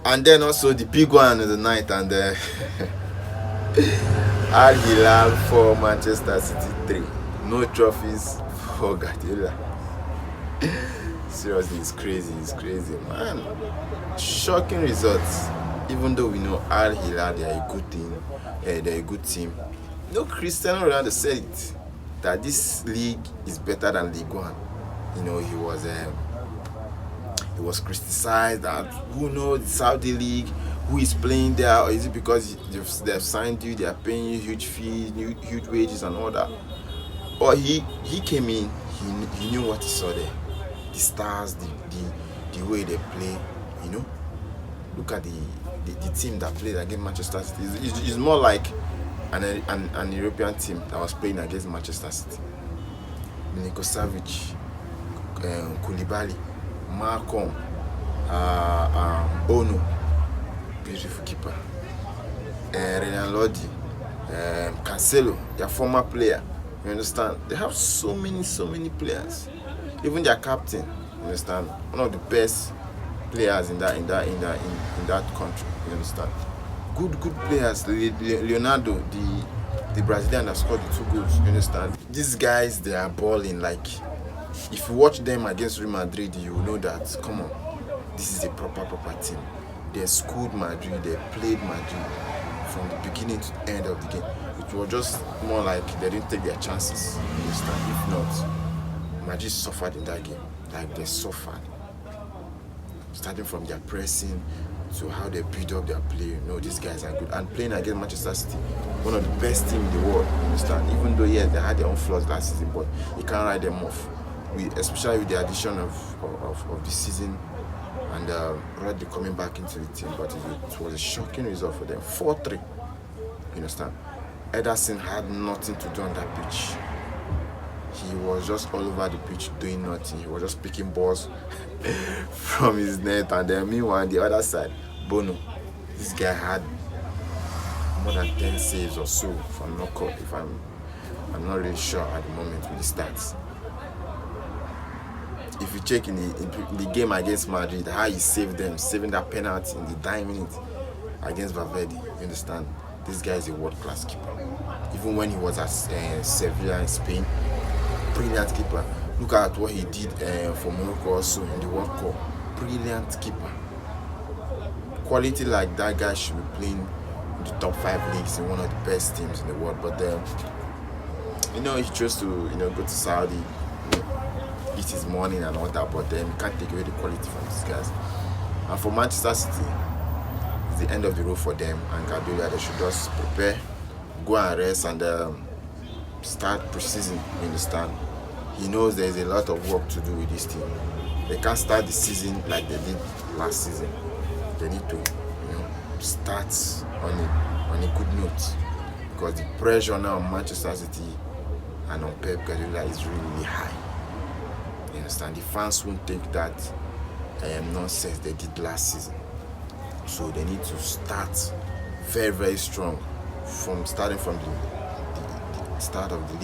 And then also the big one of the night, and Al-Hilal 4, Manchester City 3. No trophies for Guardiola. Seriously, it's crazy, man. Shocking results. Even though we know Al-Hilal, they are a good team. They're a good team. No, Cristiano Ronaldo said it, that this league is better than League One. You know, he was criticized that who knows the Saudi league, who is playing there, or is it because they've signed you, they are paying you huge fees, huge wages and all that. But he came in, he knew what he saw there, the stars, the way they play. You know, look at the team that played against Manchester City. It's more like an European team that was playing against Manchester City. Milinko Savic, Koulibaly, Malcolm, Bono, beautiful keeper, Renan Lodi, Cancelo, their former player. You understand? They have so many players. Even their captain, you understand? One of the best players in that country. You understand? Good players. Leonardo, the Brazilian that scored the 2 goals. You understand? These guys, they are balling. Like, if you watch them against Real Madrid, you will know that, come on, this is a proper team. They schooled Madrid, they played Madrid from the beginning to the end of the game. It was just more like they didn't take their chances. You understand? If not, Madrid suffered in that game. Like, they suffered. Starting from their pressing to how they build up their play. You know, these guys are good. And playing against Manchester City, one of the best teams in the world. You understand? Even though, yes, they had their own flaws last season, but you can't write them off. Especially with the addition of this season and Rodri coming back into the team. But it was a shocking result for them. 4-3. You understand? Ederson had nothing to do on that pitch. He was just all over the pitch doing nothing. He was just picking balls from his net. And then meanwhile, on the other side, Bono. This guy had more than 10 saves or so, if I'm not really sure at the moment with the stats. If you check in the game against Madrid, how he saved them, saving that penalty in the dying minute against Valverde, you understand? This guy is a world-class keeper. Even when he was at Sevilla in Spain, brilliant keeper. Look at what he did for Morocco also in the World Cup. Brilliant keeper. Quality like that guy should be playing in the top 5 leagues in one of the best teams in the world. But you know, he chose to go to Saudi, eat his money and all that. But then you can't take away the quality from these guys. And for Manchester City, it's the end of the road for them. And Guardiola, they should just prepare, go and rest, and start pre-season. You understand? He knows there is a lot of work to do with this team. They can't start the season like they did last season. They need to, start on a good note, because the pressure now on Manchester City and on Pep Guardiola is really high. You understand? The fans won't take that nonsense they did last season. So they need to start very strong, starting from the start of the league.